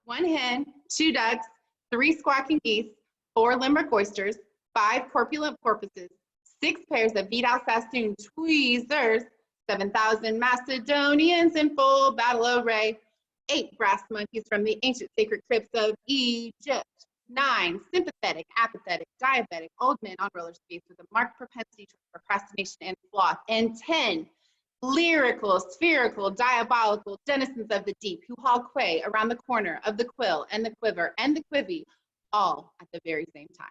1 hen, 2 ducks, 3 squawking geese, 4 limerick oysters, 5 corpulent porpoises, 6 pairs of beat-out Sassoon tweezers, 7,000 Macedonians in full battle array, 8 brass monkeys from the ancient sacred crypts of Egypt, 9 sympathetic, apathetic, diabetic old men on roller skates with a marked propensity to procrastination and sloth, and 10 lyrical, spherical, diabolical denizens of the deep who haul quay around the corner of the quill and the quiver and the quivy, all at the very same time.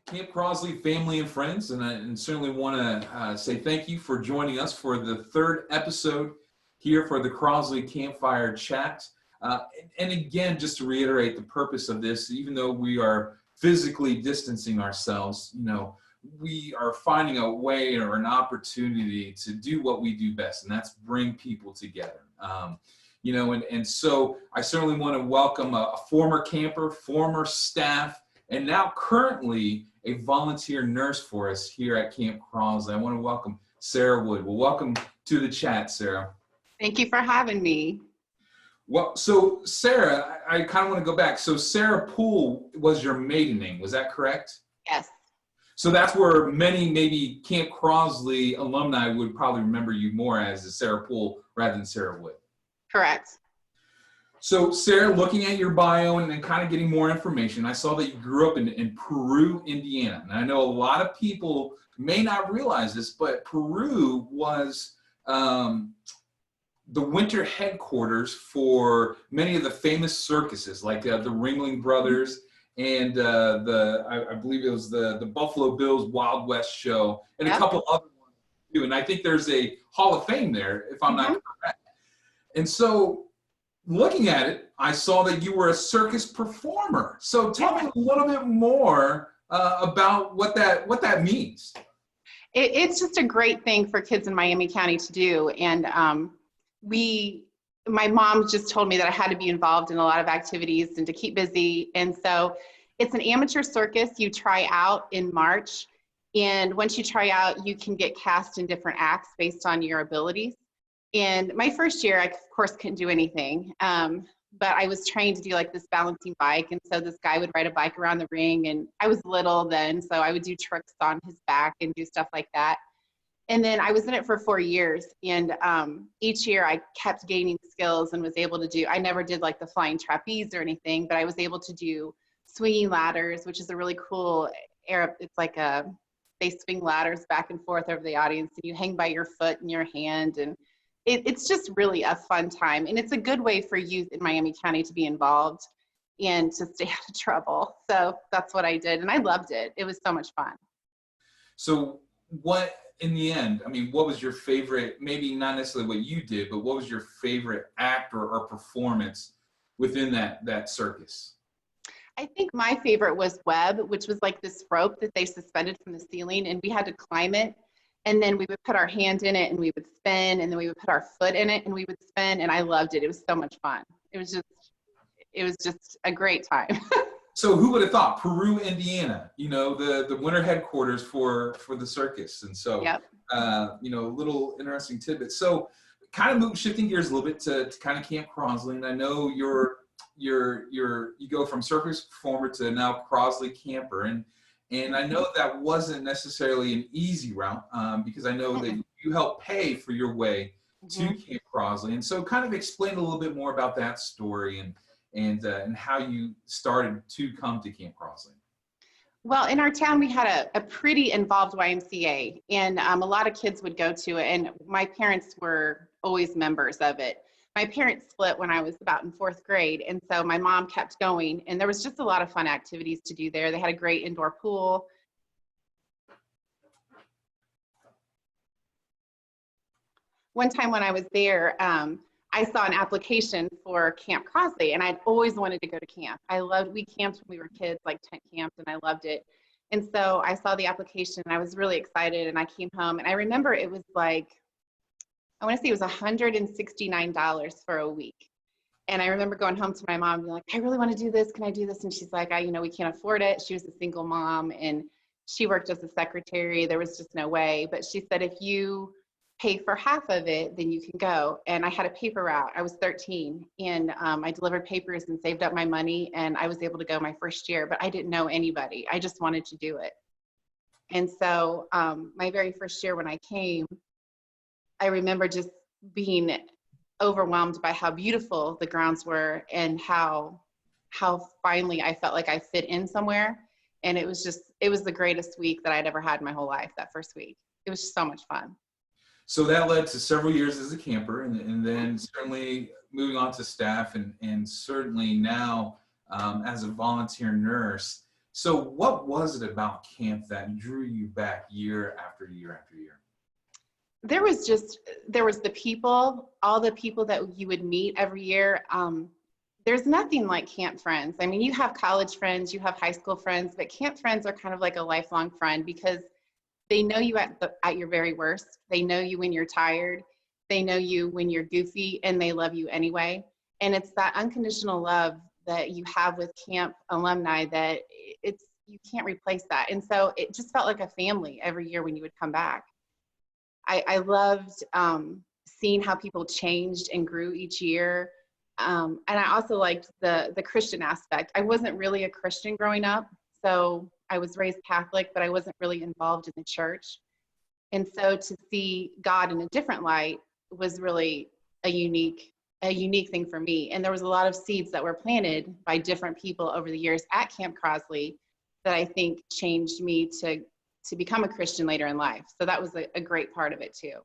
Camp Crosley family and friends, and certainly want to say thank you for joining us for the 3rd episode here for the Crosley Campfire Chat. And again, just to reiterate the purpose of this, even though we are physically distancing ourselves, we are finding a way or an opportunity to do what we do best, and that's bring people together. And so I certainly want to welcome a former camper, former staff, and now currently a volunteer nurse for us here at Camp Crosley. I want to welcome Sara Wood. Well, welcome to the chat, Sara. Thank you for having me. Well, so Sara, I kind of want to go back. So Sara Poole was your maiden name, was that correct? Yes. So that's where many maybe Camp Crosley alumni would probably remember you more as Sara Poole rather than Sara Wood. Correct. So Sara, looking at your bio and then kind of getting more information, I saw that you grew up in Peru, Indiana. And I know a lot of people may not realize this, but Peru was the winter headquarters for many of the famous circuses, like the Ringling Brothers and I believe it was the Buffalo Bills Wild West show, and a couple other ones too. And I think there's a Hall of Fame there, if I'm not correct. And so, looking at it, I saw that you were a circus performer. So tell me a little bit more about what that means. It's just a great thing for kids in Miami County to do. And my mom just told me that I had to be involved in a lot of activities and to keep busy. And so it's an amateur circus. You try out in March. And once you try out, you can get cast in different acts based on your abilities. And my first year, I, of course, couldn't do anything. But I was trained to do like this balancing bike. And so this guy would ride a bike around the ring. And I was little then, so I would do tricks on his back and do stuff like that. And then I was in it for 4 years. And each year I kept gaining skills and was able to do, I never did like the flying trapeze or anything, but I was able to do swinging ladders, which is a really cool, it's like they swing ladders back and forth over the audience and you hang by your foot and your hand. And it's just really a fun time. And it's a good way for youth in Miami County to be involved and to stay out of trouble. So that's what I did. And I loved it. It was so much fun. So in the end, I mean, what was your favorite, maybe not necessarily what you did, but what was your favorite act or performance within that circus? I think my favorite was Web, which was like this rope that they suspended from the ceiling, and we had to climb it. And then we would put our hand in it and we would spin, and then we would put our foot in it and we would spin. And I loved it. It was so much fun. It was just a great time. So who would have thought Peru, Indiana, the winter headquarters for the circus. And so, a little interesting tidbit. So kind of shifting gears a little bit to kind of Camp Crosley. And I know you go from circus performer to now Crosley camper. And I know that wasn't necessarily an easy route because I know that you helped pay for your way to Camp Crosley. And so kind of explain a little bit more about that story and how you started to come to Camp Crosley. Well, in our town, we had a pretty involved YMCA, and a lot of kids would go to it, and my parents were always members of it. My parents split when I was about in 4th grade, and so my mom kept going, and there was just a lot of fun activities to do there. They had a great indoor pool. One time when I was there, I saw an application for Camp Crosley, and I'd always wanted to go to camp. We camped when we were kids, like tent camped, and I loved it. And so I saw the application, and I was really excited, and I came home, and I remember it was like, I want to say it was $169 for a week. And I remember going home to my mom and being like, I really want to do this. Can I do this? And she's like, we can't afford it. She was a single mom, and she worked as a secretary. There was just no way. But she said, if you pay for half of it, then you can go. And I had a paper route. I was 13, and I delivered papers and saved up my money, and I was able to go my first year, but I didn't know anybody. I just wanted to do it. And so my very first year when I came, I remember just being overwhelmed by how beautiful the grounds were and how finally I felt like I fit in somewhere. And it was the greatest week that I'd ever had in my whole life, that first week. It was so much fun. So that led to several years as a camper, and then certainly moving on to staff, and certainly now as a volunteer nurse. So what was it about camp that drew you back year after year after year? There was the people, all the people that you would meet every year. There's nothing like camp friends. I mean, you have college friends, you have high school friends, but camp friends are kind of like a lifelong friend because they know you at your very worst. They know you when you're tired. They know you when you're goofy, and they love you anyway. And it's that unconditional love that you have with camp alumni that you can't replace that. And so it just felt like a family every year when you would come back. I loved seeing how people changed and grew each year. And I also liked the Christian aspect. I wasn't really a Christian growing up, so I was raised Catholic, but I wasn't really involved in the church. And so to see God in a different light was really a unique thing for me. And there was a lot of seeds that were planted by different people over the years at Camp Crosley that I think changed me to become a Christian later in life. So that was a great part of it too.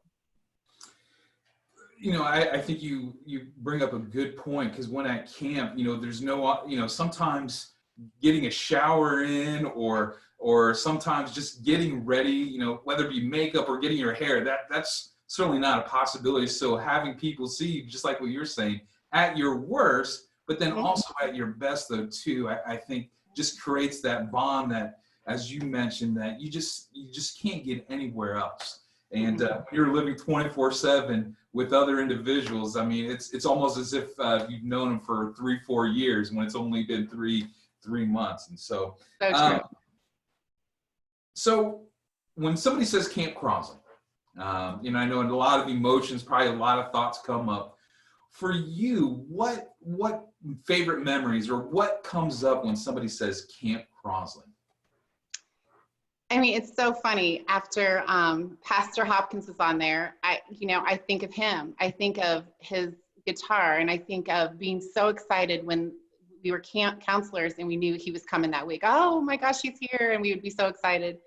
You know, I think you bring up a good point, because when at camp, there's no, sometimes getting a shower in or sometimes just getting ready, whether it be makeup or getting your hair, that's certainly not a possibility. So having people see you, just like what you're saying, at your worst, but then also at your best though too, I think just creates that bond that, as you mentioned, that you just can't get anywhere else. And when you're living 24/7 with other individuals, I mean, it's almost as if you've known them for 3-4 years when it's only been three months. And so, true. So when somebody says Camp Crosley, I know a lot of emotions, probably a lot of thoughts come up. For you, what favorite memories or what comes up when somebody says Camp Crosley? I mean, it's so funny. After Pastor Hopkins is on there, I think of him. I think of his guitar, and I think of being so excited when we were camp counselors and we knew he was coming that week. Oh my gosh, he's here, and we would be so excited.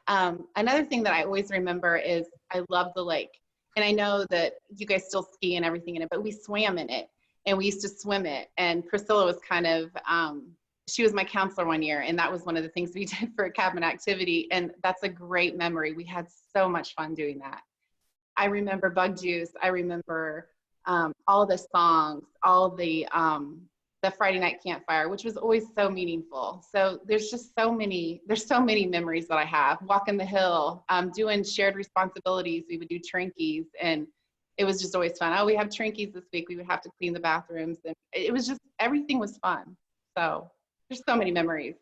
Another thing that I always remember is I love the lake, and I know that you guys still ski and everything in it, but we swam in it, and we used to swim it. And Priscilla was kind of she was my counselor one year, and that was one of the things we did for a cabin activity. And that's a great memory. We had so much fun doing that. I remember Bug Juice. I remember all the songs, all the Friday night campfire, which was always so meaningful. So there's so many memories that I have. Walking the hill, doing shared responsibilities. We would do Trinkies, and it was just always fun. Oh, we have Trinkies this week. We would have to clean the bathrooms, and it was just, everything was fun. So there's so many memories.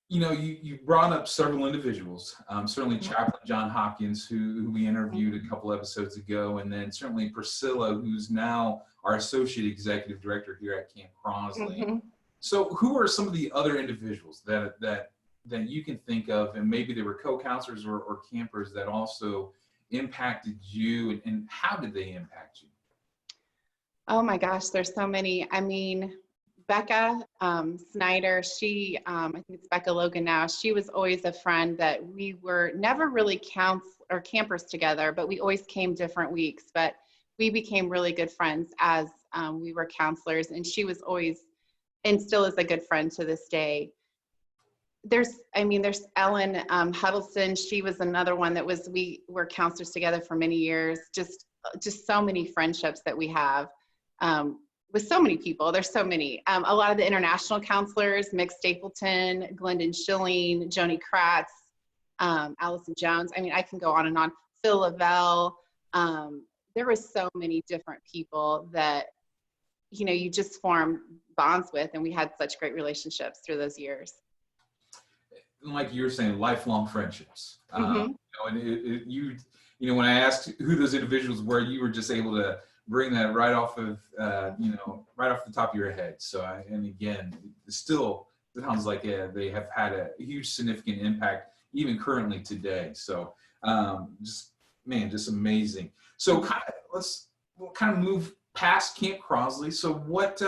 You brought up several individuals, certainly Chaplain John Hopkins, who we interviewed a couple episodes ago, and then certainly Priscilla, who's now our Associate Executive Director here at Camp Crosley. So who are some of the other individuals that you can think of, and maybe they were co-counselors or campers that also impacted you, and how did they impact you? Oh my gosh, there's so many. I mean, Becca Snyder, I think it's Becca Logan now, she was always a friend that we were never really campers together, but we always came different weeks. But we became really good friends as we were counselors, and she was always, and still is, a good friend to this day. There's Ellen Huddleston. She was another one that we were counselors together for many years. Just so many friendships that we have. With so many people. There's so many. A lot of the international counselors, Mick Stapleton, Glendon Schilling, Joni Kratz, Allison Jones. I mean, I can go on and on. Phil Lavelle. There were so many different people that, you just form bonds with, and we had such great relationships through those years. Like you were saying, lifelong friendships. And you know, when I asked who those individuals were, you were just able to bring that right off of, you know, right off the top of your head. So, and again, it still sounds like they have had a huge significant impact even currently today. So, just, man, just amazing. So we'll kind of move past Camp Crosley. So what,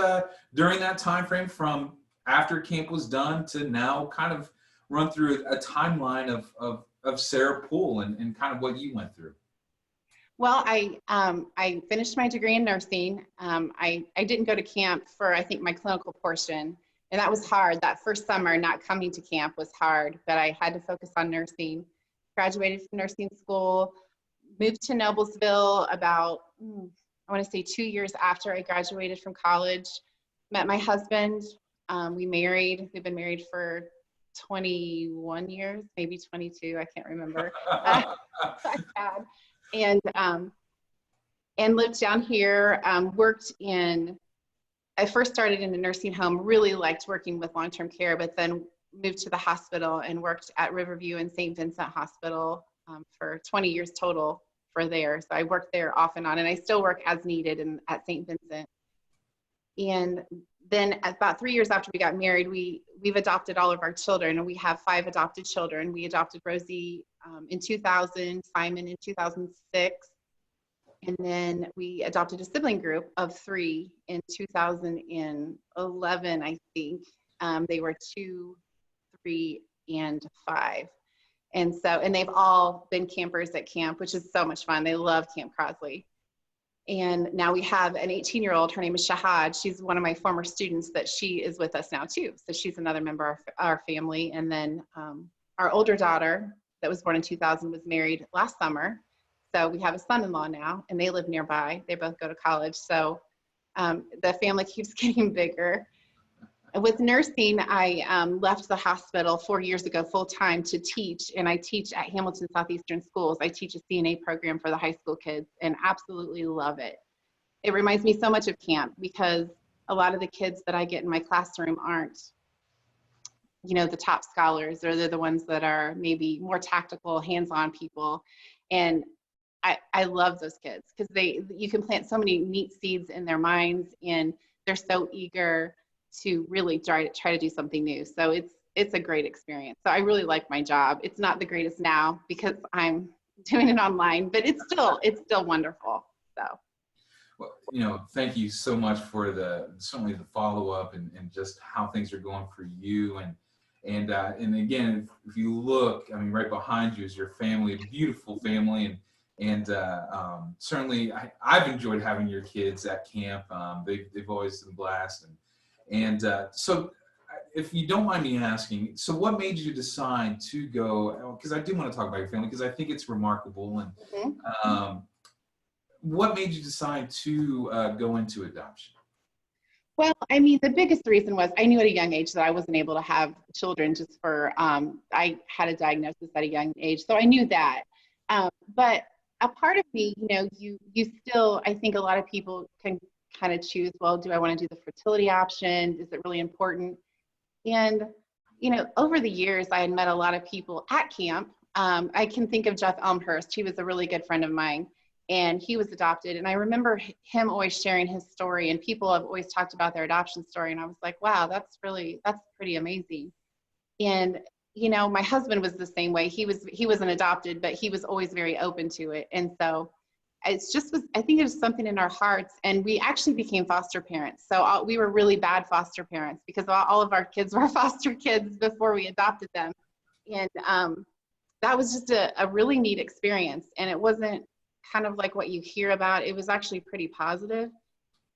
during that time frame from after camp was done to now, kind of run through a timeline of Sara Poole and kind of what you went through. Well, I finished my degree in nursing. I didn't go to camp for, I think, my clinical portion, and that was hard. That first summer, not coming to camp was hard, but I had to focus on nursing. Graduated from nursing school, moved to Noblesville about, I want to say 2 years after I graduated from college. Met my husband. We married. We've been married for 21 years, maybe 22. I can't remember. And lived down here. Worked in. I first started in a nursing home. Really liked working with long-term care, but then moved to the hospital and worked at Riverview and St. Vincent Hospital for 20 years total for there. So I worked there off and on, and I still work as needed at St. Vincent. And then about 3 years after we got married, we've adopted all of our children, and we have 5 adopted children. We adopted Rosie in 2000, Simon in 2006, and then we adopted a sibling group of 3 in 2011, I think. They were 2, 3, and 5. And they've all been campers at camp, which is so much fun. They love Camp Crosley. And now we have an 18-year-old, her name is Shahad. She's one of my former students that she is with us now too. So she's another member of our family. And then our older daughter that was born in 2000 was married last summer. So we have a son-in-law now, and they live nearby. They both go to college. So the family keeps getting bigger. With nursing, I left the hospital 4 years ago full-time to teach, and I teach at Hamilton Southeastern Schools. I teach a CNA program for the high school kids and absolutely love it. It reminds me so much of camp because a lot of the kids that I get in my classroom aren't, you know, the top scholars, or they're the ones that are maybe more tactical, hands-on people. And I love those kids because you can plant so many neat seeds in their minds, and they're so eager to really try to do something new. So it's a great experience. So I really like my job. It's not the greatest now because I'm doing it online, but it's still wonderful. So. Well, you know, thank you so much for certainly the follow-up and just how things are going for you. And again, if you look, I mean, right behind you is your family, a beautiful family. And certainly I've enjoyed having your kids at camp. They've always been a blast. And so if you don't mind me asking, so what made you decide to go, because I do want to talk about your family because I think it's remarkable. And what made you decide to go into adoption? Well, I mean, the biggest reason was I knew at a young age that I wasn't able to have children just for, I had a diagnosis at a young age. So I knew that. But a part of me, you know, you still, I think a lot of people can kind of choose, well, do I want to do the fertility option? Is it really important? And, you know, over the years, I had met a lot of people at camp. I can think of Jeff Elmhurst. He was a really good friend of mine, and he was adopted. And I remember him always sharing his story, and people have always talked about their adoption story. And I was like, wow, that's pretty amazing. And, you know, my husband was the same way. He wasn't adopted, but he was always very open to it. And so I think it was something in our hearts, and we actually became foster parents. So we were really bad foster parents because all of our kids were foster kids before we adopted them. And that was just a really neat experience. And it wasn't kind of like what you hear about. It was actually pretty positive.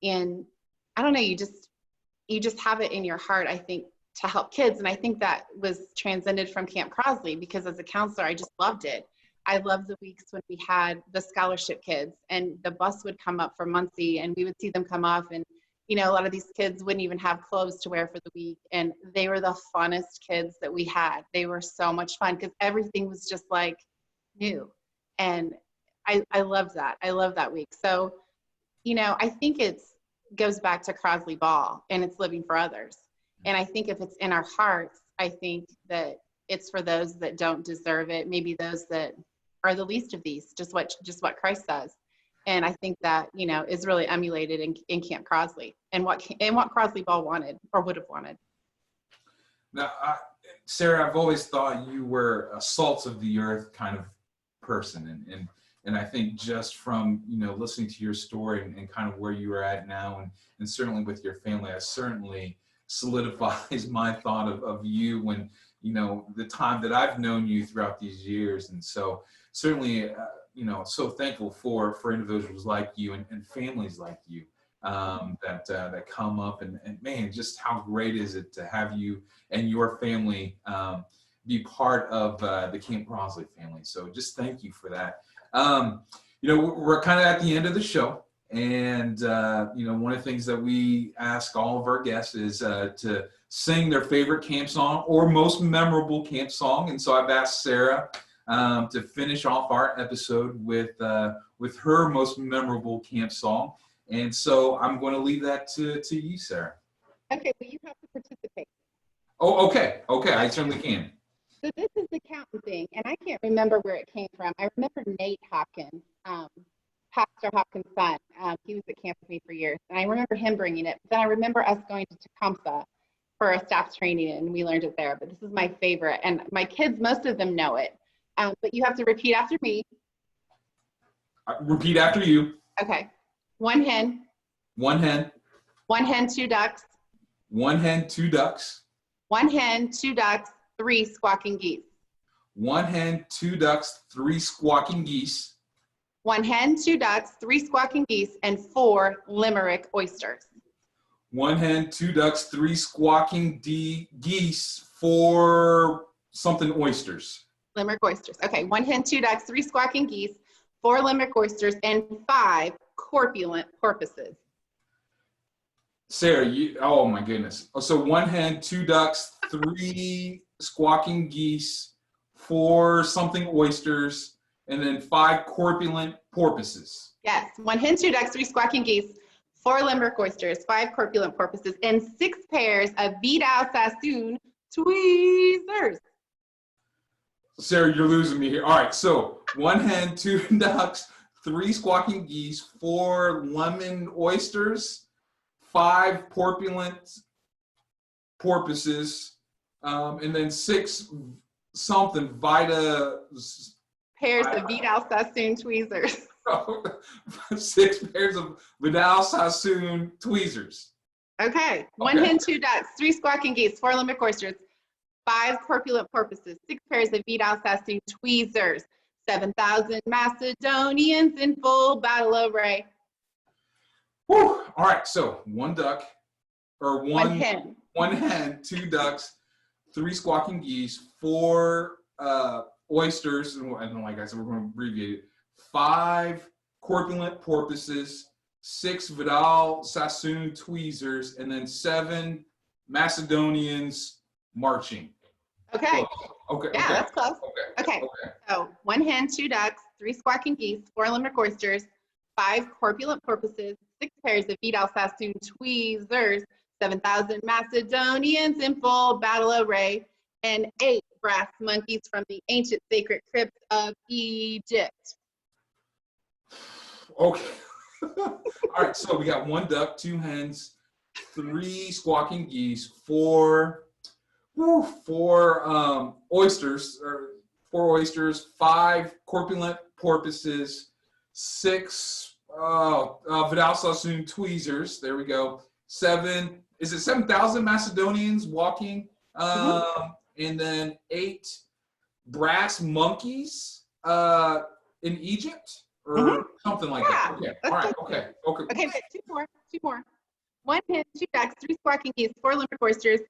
And I don't know, you just have it in your heart, I think, to help kids. And I think that was transcended from Camp Crosley because as a counselor, I just loved it. I loved the weeks when we had the scholarship kids and the bus would come up from Muncie and we would see them come off, and, you know, a lot of these kids wouldn't even have clothes to wear for the week. And they were the funnest kids that we had. They were so much fun because everything was just like new. And I loved that. I love that week. So, you know, I think goes back to Crosley Ball, and it's living for others. And I think if it's in our hearts, I think that it's for those that don't deserve it, maybe those that are the least of these, just what Christ says. And I think that, you know, is really emulated in Camp Crosley, and what Crosley Ball wanted or would have wanted. Now, Sarah, I've always thought you were a salt of the earth kind of person, and I think just from, you know, listening to your story and kind of where you are at now, and certainly with your family, I certainly solidifies my thought of you when, you know, the time that I've known you throughout these years. And so certainly, you know, so thankful for individuals like you and families like you that come up, and man, just how great is it to have you and your family be part of the Camp Crosley family. So just thank you for that. You know, we're kind of at the end of the show, and you know, one of the things that we ask all of our guests is to sing their favorite camp song or most memorable camp song. And so I've asked Sarah to finish off our episode with her most memorable camp song. And so I'm going to leave that to you, Sarah. Okay, well, you have to participate. Oh, okay, I certainly can. So this is the counting thing, and I can't remember where it came from. I remember Nate Hopkins, Pastor Hopkins' son. He was at camp with me for years, and I remember him bringing it. But then I remember us going to Tecumseh for a staff training, and we learned it there. But this is my favorite, and my kids, most of them know it. But you have to repeat after me. Repeat after you. Okay. One hen. One hen. One hen, two ducks. One hen, two ducks. One hen, two ducks, three squawking geese. One hen, two ducks, three squawking geese. One hen, two ducks, three squawking geese, and four limerick oysters. One hen, two ducks, three squawking geese, four something oysters. Limerick oysters. Okay, one hen, two ducks, three squawking geese, four limerick oysters, and five corpulent porpoises. Sarah, oh my goodness. So one hen, two ducks, three squawking geese, four something oysters, and then five corpulent porpoises. Yes, one hen, two ducks, three squawking geese, four limerick oysters, five corpulent porpoises, and six pairs of Vidal Sassoon tweezers. Sarah, you're losing me here. All right, so one hen, two ducks, three squawking geese, four lemon oysters, five corpulent porpoises, and then six something pairs of Vidal Sassoon tweezers. 6 pairs of Vidal Sassoon tweezers. Okay. One hen, two ducks, three squawking geese, four limerick oysters, five corpulent porpoises, 6 pairs of Vidal Sassoon tweezers, 7,000 Macedonians in full battle array. Whew. All right, so one duck, or one hen, two ducks, three squawking geese, four oysters, and like I said, we're going to abbreviate it, five corpulent porpoises, 6 Vidal Sassoon tweezers, and then 7 Macedonians marching. Okay. Okay. Yeah, okay. that's close. Okay. So one hen, two ducks, three squawking geese, four limerick oysters, five corpulent porpoises, 6 pairs of Vidal Sassoon tweezers, 7,000 Macedonians in full battle array, and 8 brass monkeys from the ancient sacred crypts of Egypt. Okay. All right, so we got 1 duck, 2 hens, 3 squawking geese, 4 oysters, 5 corpulent porpoises, 6 Vidal Sassoon tweezers. There we go. 7,000 Macedonians walking, and then 8 brass monkeys in Egypt, or something like that. Okay. All right. Okay. Okay, but two more. 1 hen, 2 ducks, 3 squawking geese, 4 limerick oysters,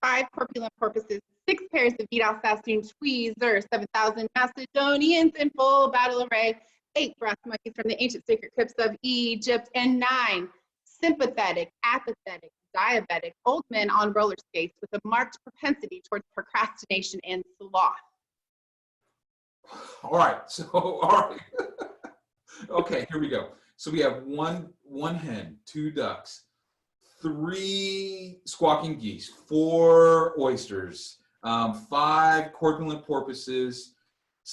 5 corpulent porpoises, 6 pairs of Vidal Sassoon tweezers, 7,000 Macedonians in full battle array, 8 brass monkeys from the ancient sacred crypts of Egypt, and 9 sympathetic, apathetic, diabetic old men on roller skates with a marked propensity towards procrastination and sloth. All right. Okay, here we go. So we have one hen, 2 ducks, 3 squawking geese, 4 oysters, 5 corpulent porpoises,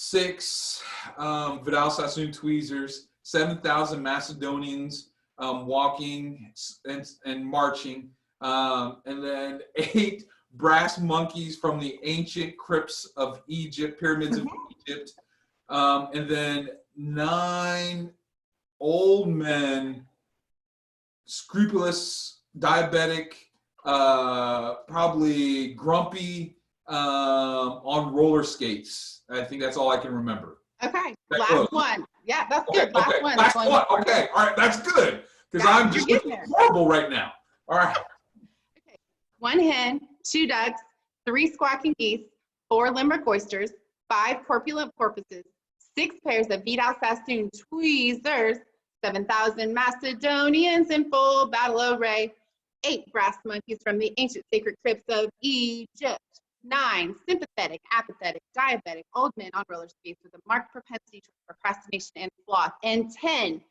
6 Vidal Sassoon tweezers, 7,000 Macedonians walking and marching, and then 8 brass monkeys from the ancient crypts of Egypt, pyramids of Egypt, and then 9 old men, scrupulous, diabetic, probably grumpy, on roller skates. I think that's all I can remember. Okay, That last close. one. Yeah, that's Okay, good. Last okay. one. Last one. Okay, all right, that's good because Yeah, I'm just looking horrible right now. All right. Okay. 1 hen, 2 ducks, 3 squawking geese, 4 limerick oysters, 5 corpulent porpoises, 6 pairs of Vidal Sassoon tweezers, 7,000 Macedonians in full battle array, 8 brass monkeys from the ancient sacred crypts of Egypt, 9 sympathetic, apathetic, diabetic old men on roller skates with a marked propensity to procrastination and sloth, and 10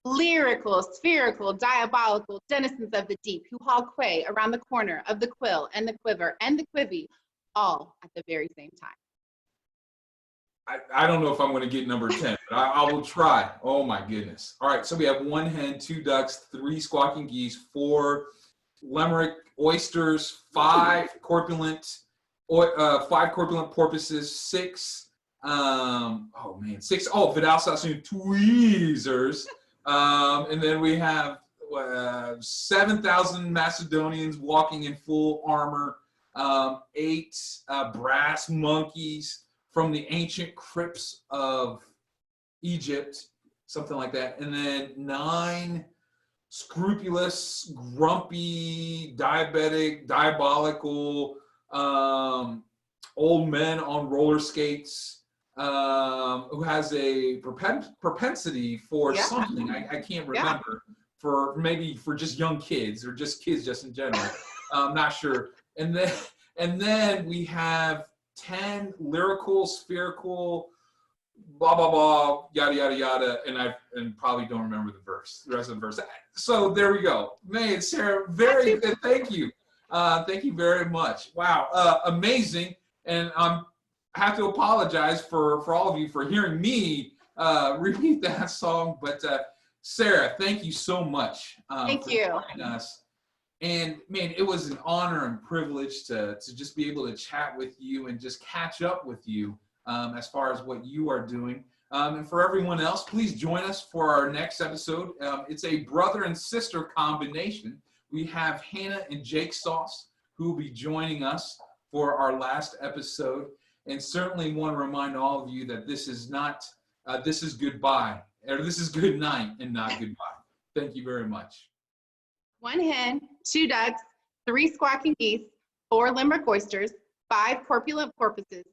lyrical, spherical, diabolical denizens of the deep who haul quay around the corner of the quill and the quiver and the quivy, all at the very same time. I don't know if I'm going to get number 10, but I will try. Oh my goodness. All right, so we have 1 hen, 2 ducks, 3 squawking geese, 4 limerick oysters, 5 corpulent porpoises, 6 Vidal Sassoon tweezers, and then we have 7,000 Macedonians walking in full armor, 8 brass monkeys from the ancient crypts of Egypt, something like that, and then 9 scrupulous, grumpy, diabetic, diabolical old men on roller skates, who has a propensity for something I can't remember, for just young kids or just kids just in general. I'm not sure. And then we have 10 lyrical, spherical, blah blah blah, yada yada yada, and probably don't remember the rest of the verse. So there we go. Man, Sarah, very good. Thank you. Thank you very much. Wow, amazing. And I have to apologize for all of you for hearing me repeat that song. But Sarah, thank you so much Thank you. joining us. And man, it was an honor and privilege to just be able to chat with you and just catch up with you as far as what you are doing. And for everyone else, please join us for our next episode. It's a brother and sister combination. We have Hannah and Jake Sauce, who will be joining us for our last episode. And certainly want to remind all of you that this is not, this is goodbye, or this is good night and not goodbye. Thank you very much. 1 hen, 2 ducks, 3 squawking geese, 4 limerick oysters, 5 corpulent porpoises,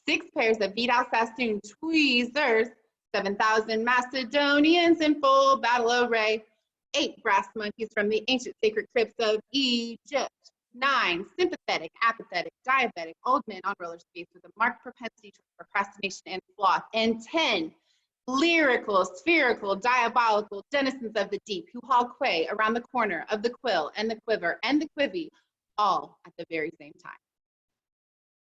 6 pairs of Vidal Sassoon tweezers, 7,000 Macedonians in full battle array, 8 brass monkeys from the ancient sacred crypts of Egypt, 9 sympathetic, apathetic, diabetic old men on roller skates with a marked propensity to procrastination and sloth, and 10 lyrical, spherical, diabolical denizens of the deep who haul quay around the corner of the quill and the quiver and the quivy, all at the very same time.